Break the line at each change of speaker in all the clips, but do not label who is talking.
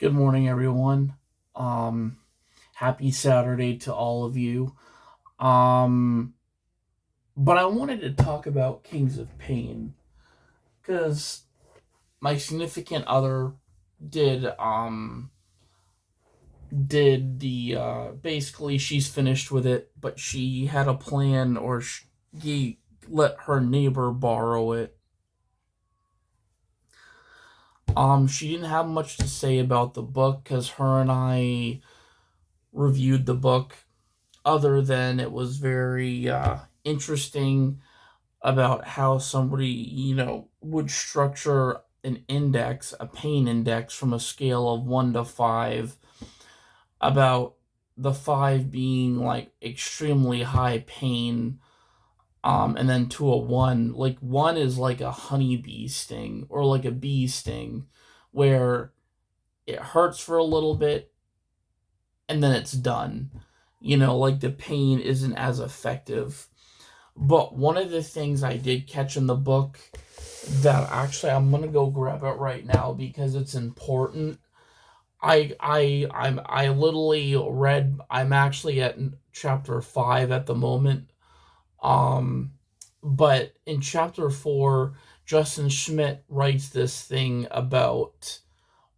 Good morning, everyone. Um, Happy Saturday to all of you. Um, but I wanted to talk about Kings of Pain because my significant other did did the basically she's finished with it, but she had a plan, or he let her neighbor borrow it. She didn't have much to say about the book because her and I reviewed the book, other than it was very interesting about how somebody, would structure an index, a pain index, from a scale of 1 to 5, about the 5 being like extremely high pain, and then to a 1, like 1 is like a honeybee sting or like a bee sting, where it hurts for a little bit and then it's done. Like the pain isn't as effective. But one of the things I did catch in the book, that actually I'm gonna go grab it right now because it's important. I literally read. I'm actually at chapter 5 at the moment. Um, but in chapter 4, Justin Schmidt writes this thing about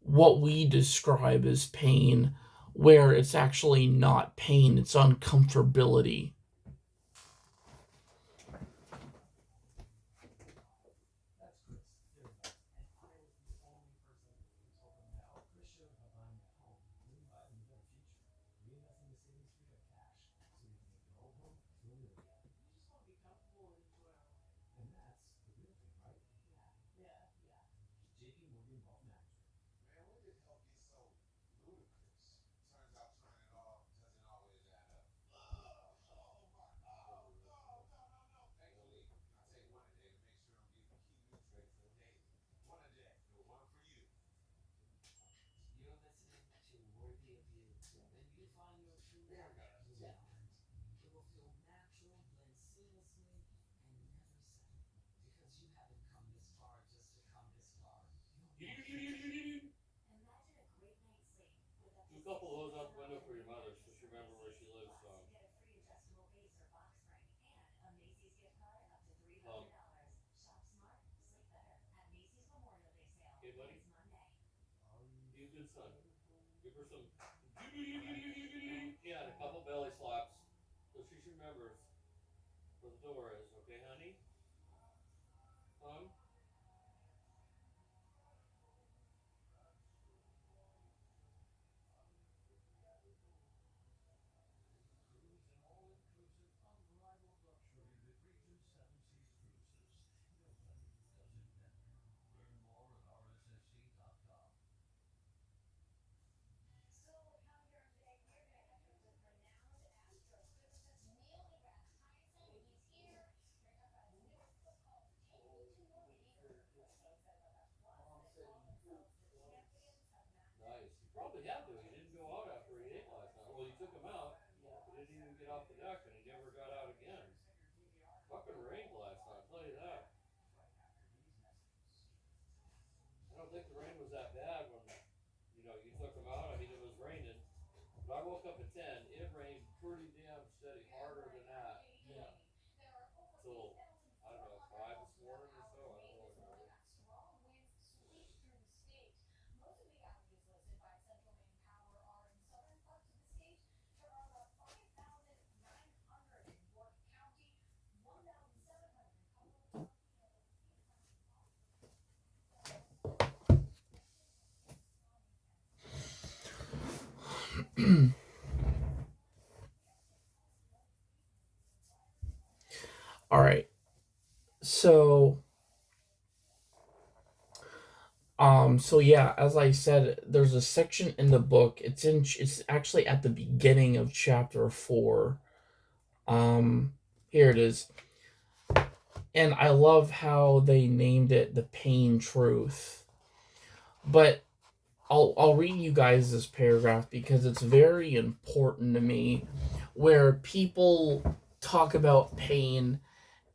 what we describe as pain, where it's actually not pain, it's uncomfortability. Do a couple of those out the window for your mother so she remember where she lives. Okay, buddy? Be a good son. Give her some. Yeah, and a couple belly slaps so she remembers where the door is. Okay, honey? Hon? Nice. You probably had to. He didn't go out after he ate last night. Well, you took him out. He didn't even get off the deck, and he never got out again. Fucking rained last night, I'll tell you that. I don't think the rain was that bad when you took him out. I mean, it was raining, but I woke up at 10. It rained pretty damn steady, harder than that. Yeah. Till I don't know 5 this morning or so. I don't really remember. All right. So, so yeah, as I said, there's a section in the book. It's actually at the beginning of chapter 4. Here it is. And I love how they named it the pain truth. But I'll read you guys this paragraph because it's very important to me, where people talk about pain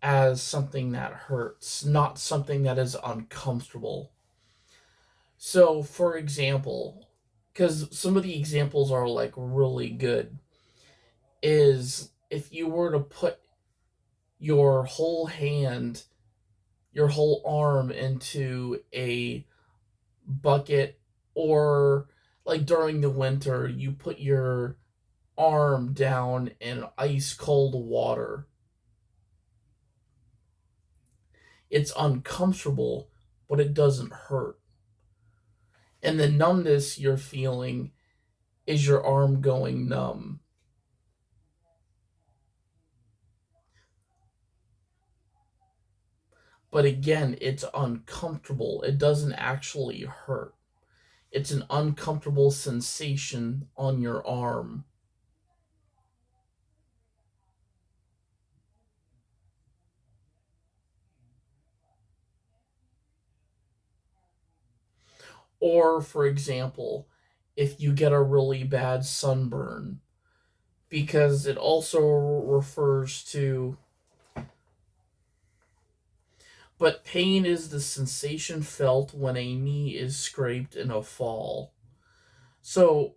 as something that hurts, not something that is uncomfortable. So, for example, because some of the examples are like really good, is if you were to put your whole hand, your whole arm into a bucket, or like during the winter, you put your arm down in ice cold water. It's uncomfortable, but it doesn't hurt. And the numbness you're feeling is your arm going numb. But again, it's uncomfortable. It doesn't actually hurt. It's an uncomfortable sensation on your arm. Or, for example, if you get a really bad sunburn, because it also refers to, but pain is the sensation felt when a knee is scraped in a fall. So,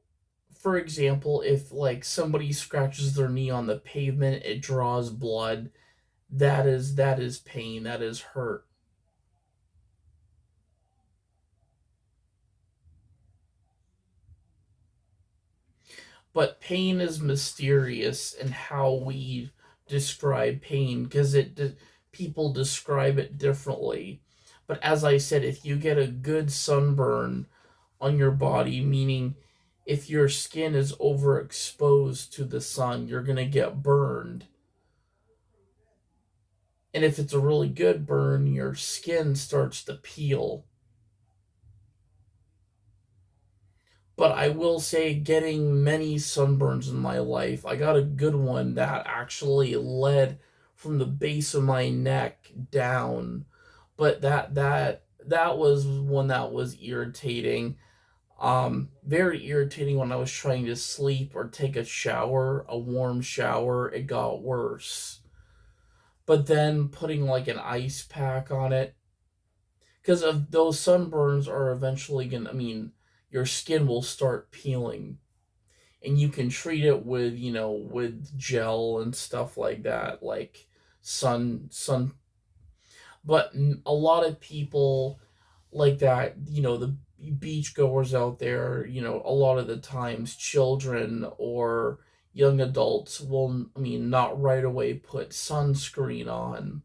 for example, if like somebody scratches their knee on the pavement, it draws blood. That is pain. That is hurt. But pain is mysterious in how we describe pain because people describe it differently. But as I said, if you get a good sunburn on your body, meaning if your skin is overexposed to the sun, you're going to get burned. And if it's a really good burn, your skin starts to peel. But I will say, getting many sunburns in my life, I got a good one that actually led from the base of my neck down. But that was one that was irritating. Very irritating when I was trying to sleep or take a shower, a warm shower. It got worse. But then putting like an ice pack on it, because of those sunburns are eventually gonna. I mean, your skin will start peeling, and you can treat it with with gel and stuff like that, like sun. But a lot of people like that, the beach goers out there, a lot of the times children or young adults will, I mean, not right away put sunscreen on.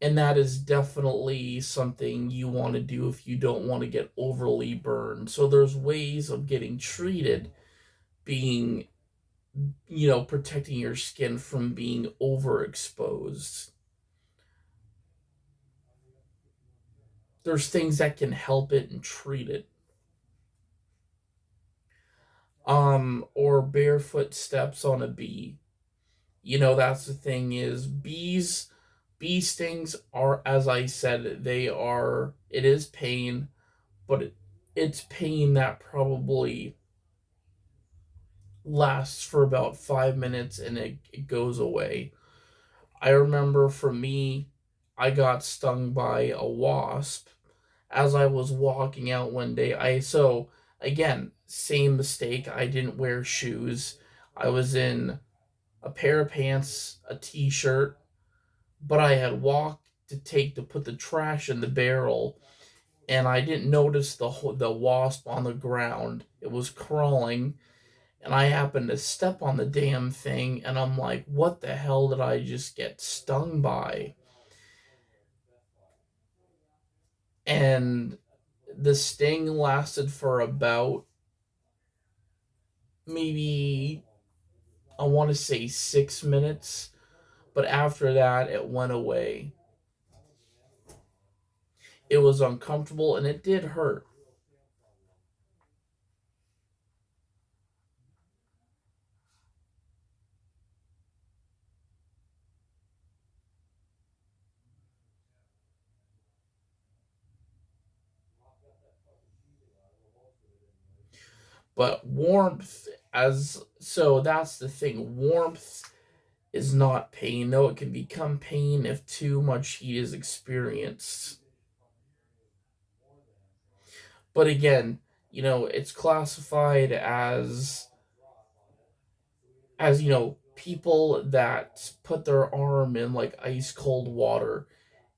And that is definitely something you want to do if you don't want to get overly burned. So there's ways of getting treated, being, protecting your skin from being overexposed. There's things that can help it and treat it. Or barefoot steps on a bee. That's the thing, is bee stings are, as I said, it is pain, but it's pain that probably lasts for about 5 minutes and it goes away. I remember for me, I got stung by a wasp as I was walking out one day. So again, same mistake. I didn't wear shoes. I was in a pair of pants, a t-shirt, but I had walked to put the trash in the barrel, and I didn't notice the wasp on the ground. It was crawling, and I happened to step on the damn thing, and I'm like, what the hell did I just get stung by? And the sting lasted for about, maybe, I want to say 6 minutes, but after that, it went away. It was uncomfortable and it did hurt. But warmth, as so that's the thing. Warmth is not pain, though it can become pain if too much heat is experienced. But again, it's classified as people that put their arm in like ice cold water.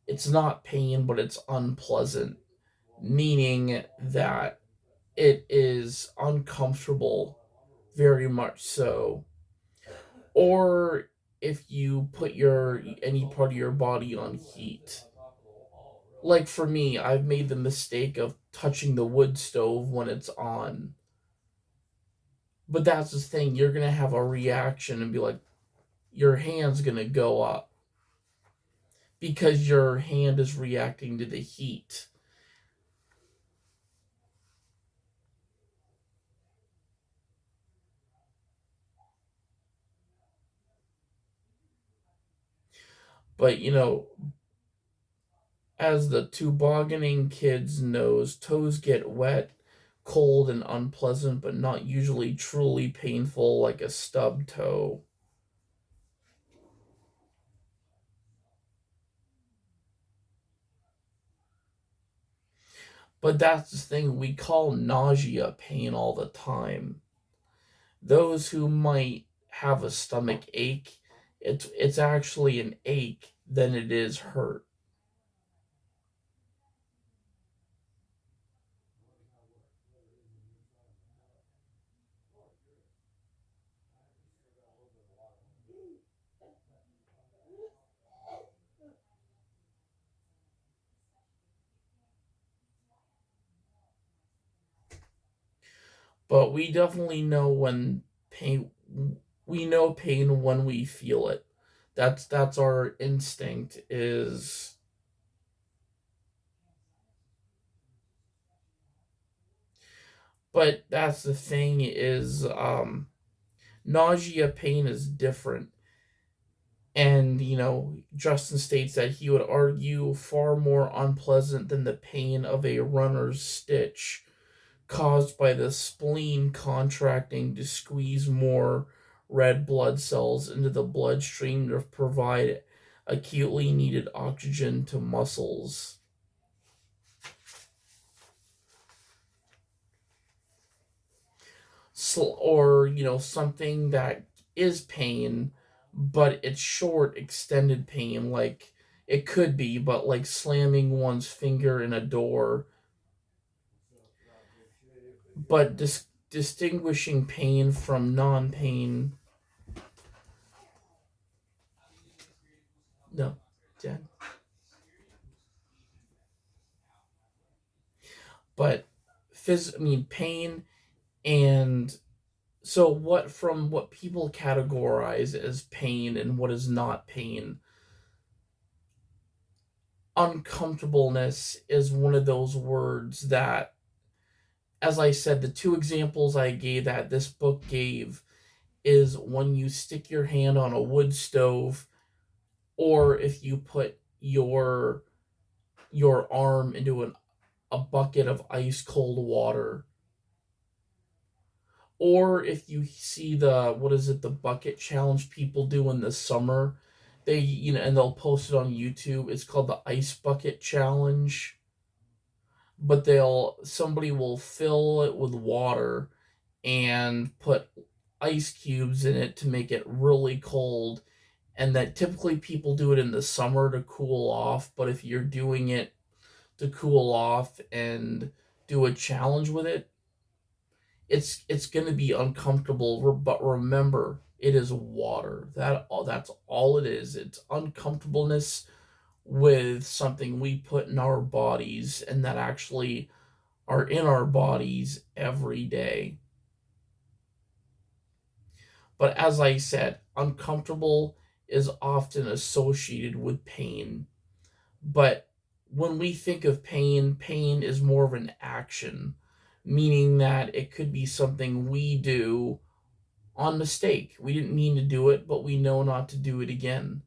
It's not pain, but it's unpleasant, meaning that it is uncomfortable, very much so. Or if you put your any part of your body on heat. Like for me, I've made the mistake of touching the wood stove when it's on. But that's the thing, you're going to have a reaction and be like, your hand's going to go up because your hand is reacting to the heat. But, as the tobogganing kids knows, toes get wet, cold, and unpleasant, but not usually truly painful like a stub toe. But that's the thing, we call nausea pain all the time. Those who might have a stomach ache, it's actually an ache than it is hurt. But we definitely know when pain we know pain when we feel it. That's our instinct is. But that's the thing is nausea pain is different. And Justin states that he would argue far more unpleasant than the pain of a runner's stitch caused by the spleen contracting to squeeze more red blood cells into the bloodstream to provide acutely needed oxygen to muscles. Or, something that is pain, but it's short, extended pain. Like, it could be, but like slamming one's finger in a door. But distinguishing pain from non pain. No, Jen. But I mean, pain and so what people categorize as pain and what is not pain. Uncomfortableness is one of those words that, as I said, the two examples I gave that this book gave is when you stick your hand on a wood stove, or if you put your arm into a bucket of ice cold water, or if you see the what is it, the bucket challenge people do in the summer, they and they'll post it on YouTube. It's called the ice bucket challenge. But they'll somebody will fill it with water and put ice cubes in it to make it really cold, and that typically people do it in the summer to cool off. But if you're doing it to cool off and do a challenge with it, it's going to be uncomfortable. But remember, it is water. That's all it is. It's uncomfortableness with something we put in our bodies and that actually are in our bodies every day. But as I said, uncomfortable is often associated with pain. But when we think of pain, pain is more of an action, meaning that it could be something we do on mistake. We didn't mean to do it, but we know not to do it again.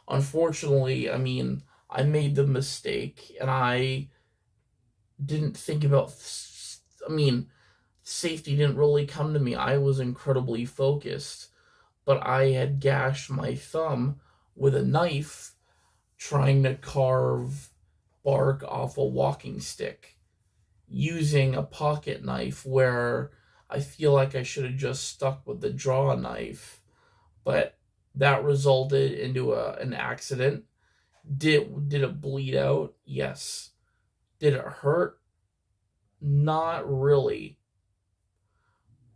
Unfortunately, I mean, I made the mistake and I didn't think about, I mean, safety didn't really come to me. I was incredibly focused, but I had gashed my thumb with a knife trying to carve bark off a walking stick using a pocket knife where I feel like I should have just stuck with the draw knife, but that resulted into an accident. Did it bleed out? Yes. Did it hurt? Not really.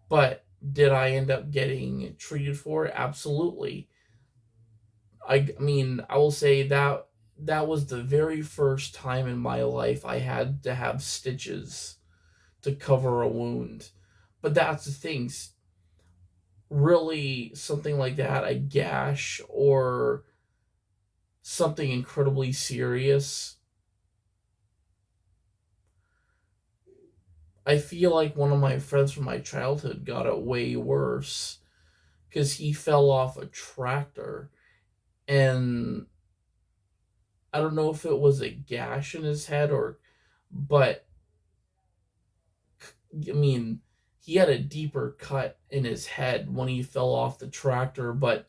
But did I end up getting treated for it? Absolutely. I mean, I will say that that was the very first time in my life I had to have stitches to cover a wound. But that's the things. Really, something like that, a gash or something incredibly serious. I feel like one of my friends from my childhood got it way worse because he fell off a tractor, and I don't know if it was a gash in his head or, but I mean, he had a deeper cut in his head when he fell off the tractor, but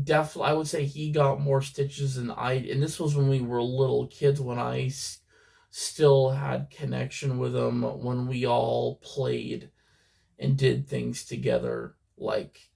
definitely, I would say he got more stitches than I. And this was when we were little kids, when still had connection with him, when we all played and did things together. Like,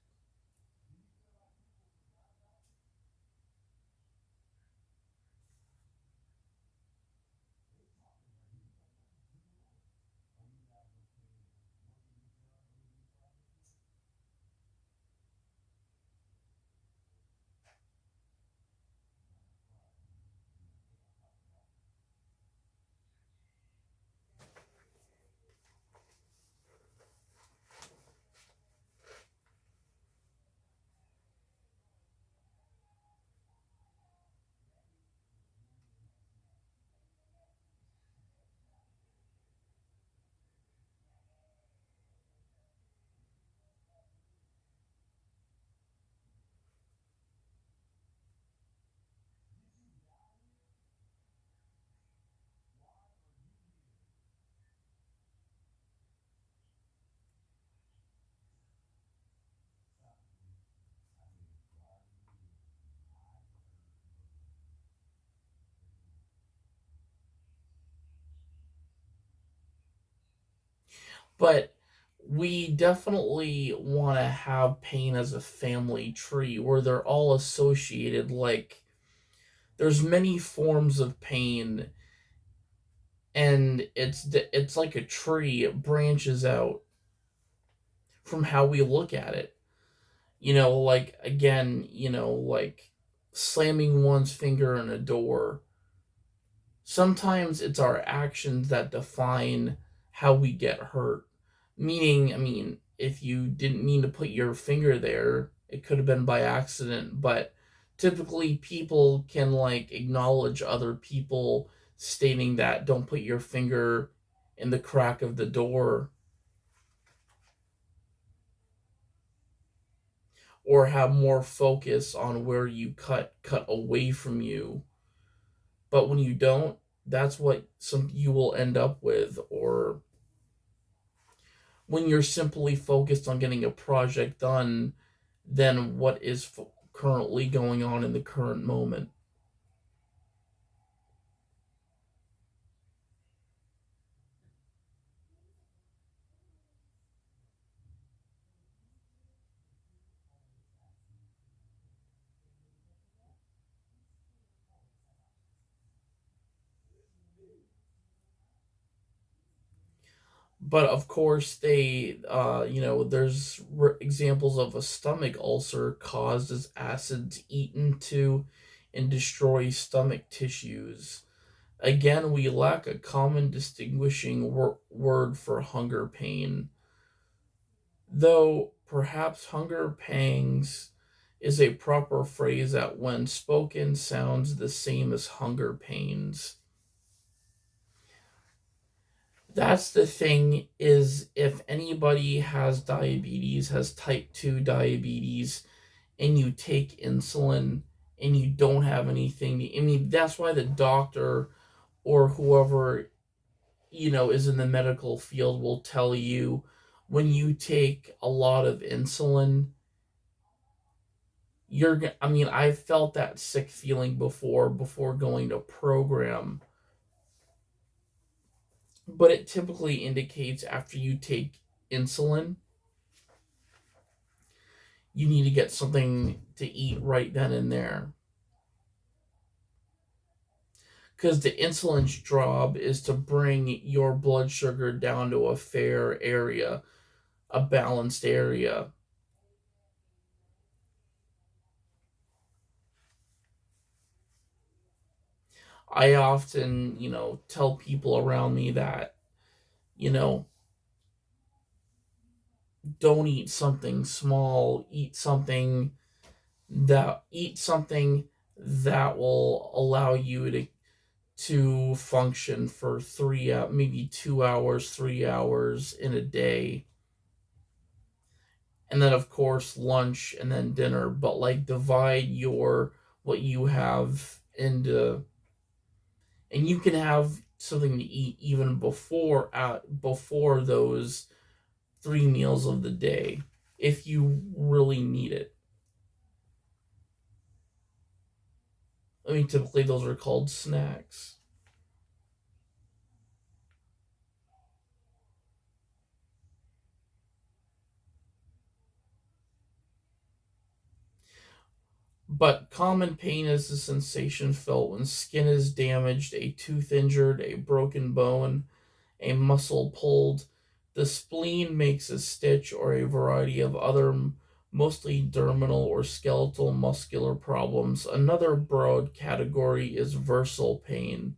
but we definitely want to have pain as a family tree where they're all associated. Like, there's many forms of pain, and it's like a tree. It branches out from how we look at it. Like, again, like slamming one's finger in a door. Sometimes it's our actions that define how we get hurt. Meaning, I mean, if you didn't mean to put your finger there, it could have been by accident, but typically people can like acknowledge other people stating that don't put your finger in the crack of the door, or have more focus on where you cut away from you. But when you don't, that's what some you will end up with. Or when you're simply focused on getting a project done than what is currently going on in the current moment. But of course, there's examples of a stomach ulcer caused as acids eat into and destroy stomach tissues. Again, we lack a common distinguishing word for hunger pain, though perhaps hunger pangs is a proper phrase that, when spoken, sounds the same as hunger pains. That's the thing, is if anybody has diabetes, has type 2 diabetes, and you take insulin and you don't have anything, I mean, that's why the doctor or whoever is in the medical field will tell you when you take a lot of insulin, I mean, I felt that sick feeling before going to program, but it typically indicates after you take insulin, you need to get something to eat right then and there. Because the insulin's job is to bring your blood sugar down to a fair area, a balanced area. I often, tell people around me that, you know, don't eat something small, eat something that will allow you to function for maybe 2 hours, 3 hours in a day. And then of course lunch and then dinner, but like divide your what you have into, and you can have something to eat even before those 3 meals of the day if you really need it. I mean, typically those are called snacks. But common pain is the sensation felt when skin is damaged, a tooth injured, a broken bone, a muscle pulled. The spleen makes a stitch or a variety of other, mostly dermal or skeletal muscular problems. Another broad category is visceral pain.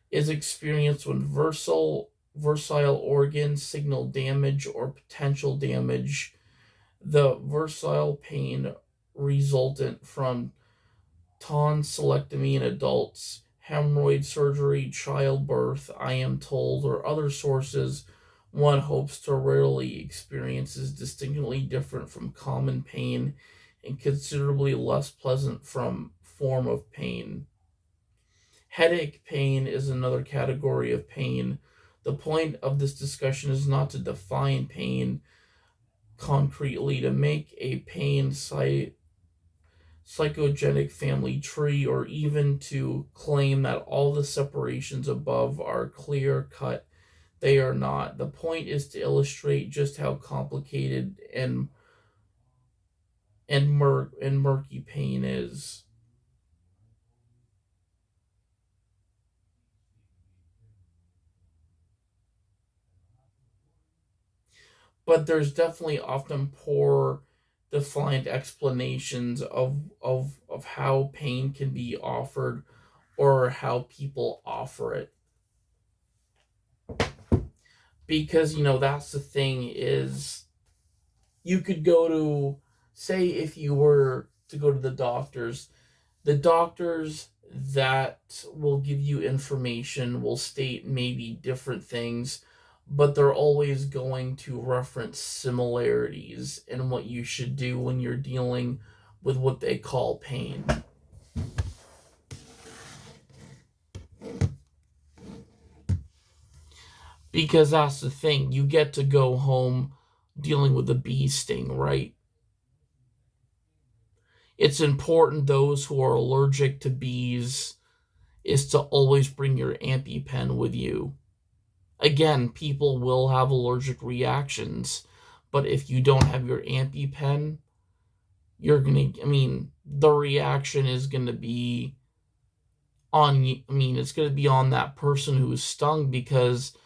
Is experienced when visceral organs signal damage or potential damage. The visceral pain resultant from tonsillectomy in adults, hemorrhoid surgery, childbirth, I am told, or other sources one hopes to rarely experience is distinctly different from common pain and considerably less pleasant from form of pain. Headache pain is another category of pain. The point of this discussion is not to define pain concretely, to make a psychogenic family tree, or even to claim that all the separations above are clear cut. They are not. The point is to illustrate just how complicated and murky pain is. But there's definitely often poor defined explanations of how pain can be offered or how people offer it. Because that's the thing, is you could go to, say, if you were to go to the doctors that will give you information will state maybe different things, but they're always going to reference similarities in what you should do when you're dealing with what they call pain. Because that's the thing, you get to go home dealing with a bee sting, right? It's important those who are allergic to bees is to always bring your EpiPen with you. Again, people will have allergic reactions, but if you don't have your EpiPen, the reaction is gonna be it's gonna be on that person who is stung, because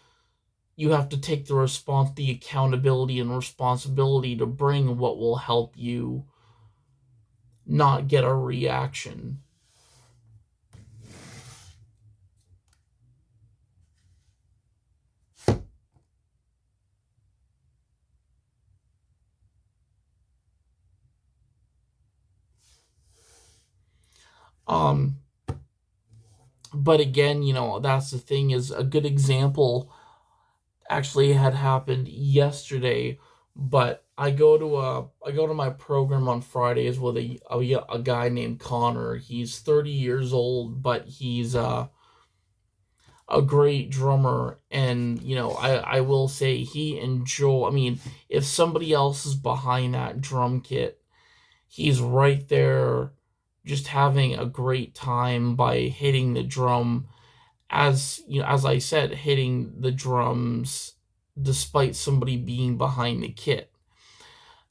you have to take the accountability and responsibility to bring what will help you not get a reaction. Um, but again, that's the thing, is a good example actually had happened yesterday. But I go to my program on Fridays with a guy named Connor. He's 30 years old, but a great drummer, and I will say I mean, if somebody else is behind that drum kit, he's right there just having a great time by hitting the drum, as I said, hitting the drums despite somebody being behind the kit.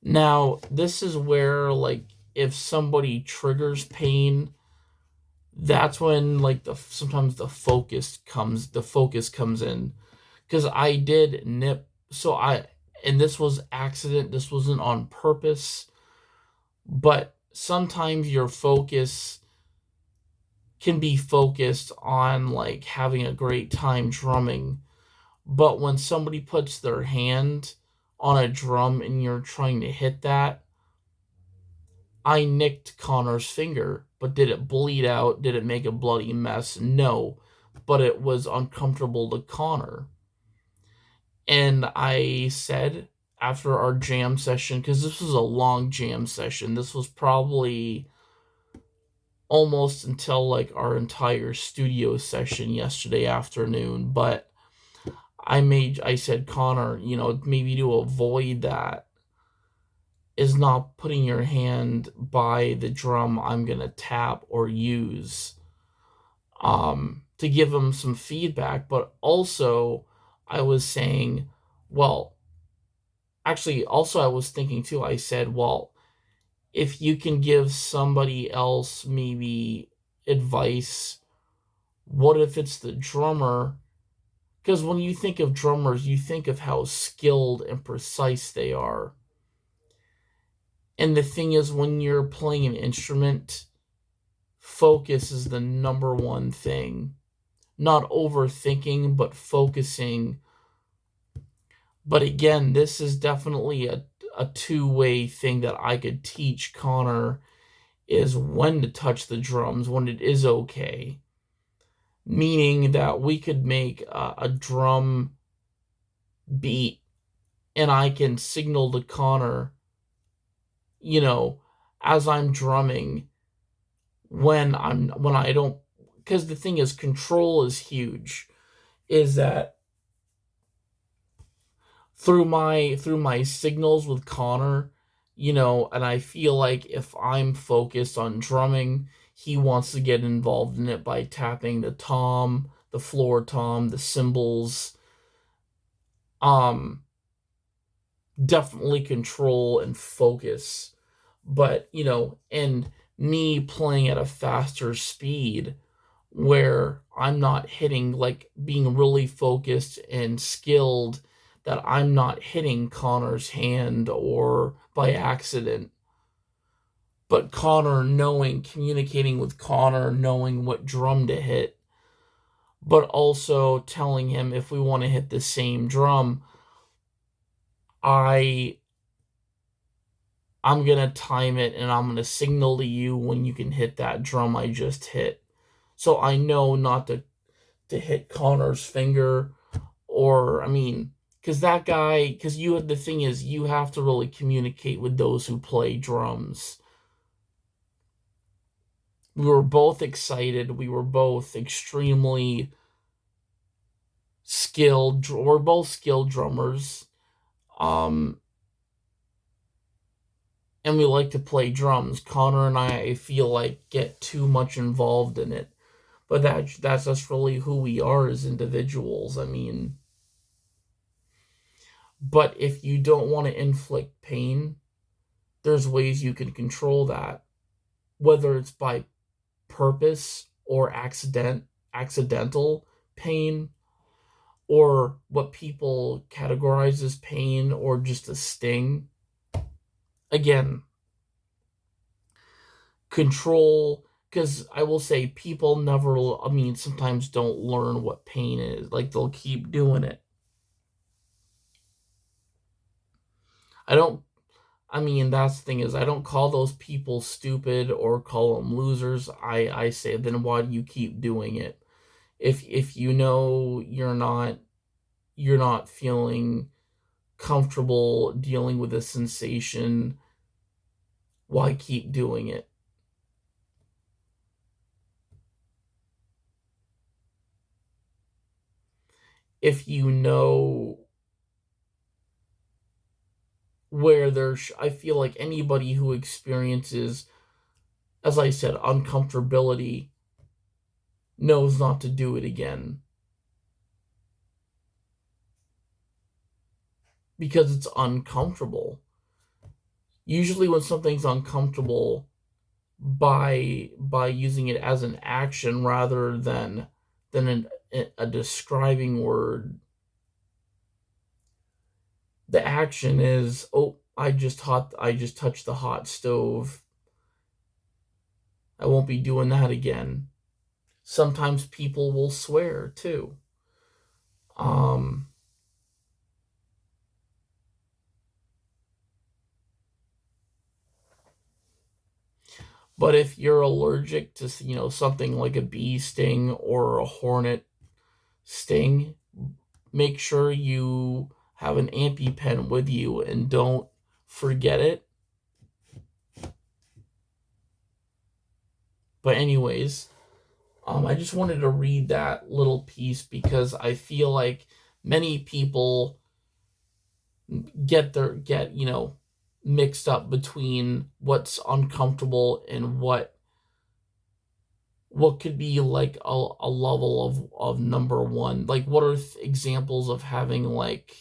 Now, this is where, like, if somebody triggers pain, that's when, like, sometimes the focus comes in, because I did nip. And this was accident, this wasn't on purpose, but sometimes your focus can be focused on, like, having a great time drumming, but when somebody puts their hand on a drum and you're trying to hit that, I nicked Connor's finger. But did it bleed out? Did it make a bloody mess? No, but it was uncomfortable to Connor. And I said, after our jam session, because this was a long jam session, this was probably almost until, like, our entire studio session yesterday afternoon. But I said, Connor, maybe to avoid that is not putting your hand by the drum I'm gonna tap or use, to give him some feedback. But also, I was saying, well, actually, also, I was thinking too, I said, well, if you can give somebody else maybe advice, what if it's the drummer? Because when you think of drummers, you think of how skilled and precise they are. And the thing is, when you're playing an instrument, focus is the number one thing. Not overthinking, but focusing. But again, this is definitely a two-way thing that I could teach Connor, is when to touch the drums, when it is okay. Meaning that we could make a drum beat, and I can signal to Connor, you know, as I'm drumming, when I don't, because the thing is, control is huge. Is that through my signals with Connor, and I feel like if I'm focused on drumming, he wants to get involved in it by tapping the tom, the floor tom, the cymbals. Um, Definitely control and focus. But, and me playing at a faster speed where I'm not hitting, like, being really focused and skilled, that I'm not hitting Connor's hand or by accident. But communicating with Connor, knowing what drum to hit, but also telling him, if we want to hit the same drum, I I'm gonna time it, and I'm gonna signal to you when you can hit that drum I just hit. So I know not to hit Connor's finger, or, I mean, because the thing is, you have to really communicate with those who play drums. We were both excited. We were both extremely skilled. We're both skilled drummers. Um, and we like to play drums. Connor and I feel like, get too much involved in it. But that's just really who we are as individuals. I mean, but if you don't want to inflict pain, there's ways you can control that, whether it's by purpose or accidental pain, or what people categorize as pain, or just a sting. Again, control, because I will say, people never, I mean, sometimes don't learn what pain is. Like, they'll keep doing it. I don't, I mean, that's the thing, is I don't call those people stupid or call them losers. I say, then why do you keep doing it? If you know you're not feeling comfortable dealing with a sensation, why keep doing it? if you know where there's, I feel like anybody who experiences, as I said, uncomfortability knows not to do it again because it's uncomfortable. Usually when something's uncomfortable, by using it as an action rather than a describing word, the action is, oh, I just touched the hot stove. I won't be doing that again. Sometimes people will swear too. Um, but if you're allergic to, something like a bee sting or a hornet sting, make sure you have an EpiPen with you and don't forget it. But anyways, I just wanted to read that little piece because I feel like many people get mixed up between what's uncomfortable and what could be like a level of number one. Like, what are examples of having, like,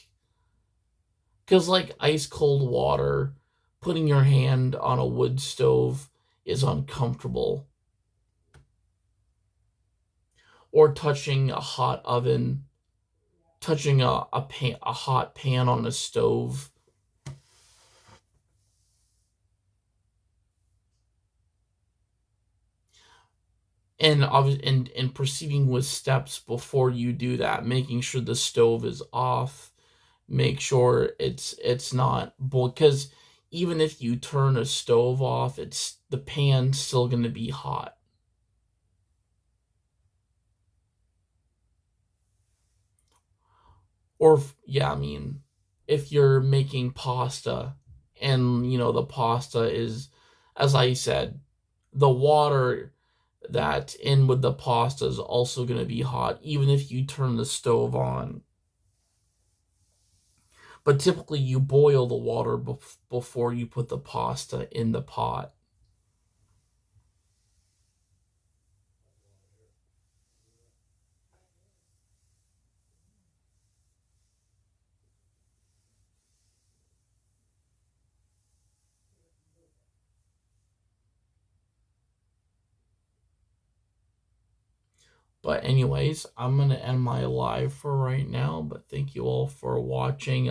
because like ice cold water, putting your hand on a wood stove is uncomfortable, or touching a hot oven, touching a hot pan on a stove, and proceeding with steps before you do that, making sure the stove is off, make sure it's not because even if you turn a stove off, it's the pan's still going to be hot. Or yeah, I mean, if you're making pasta and the pasta is, as I said, the water that's in with the pasta is also going to be hot even if you turn the stove on. But typically you boil the water before you put the pasta in the pot. But anyways, I'm gonna end my live for right now. But thank you all for watching.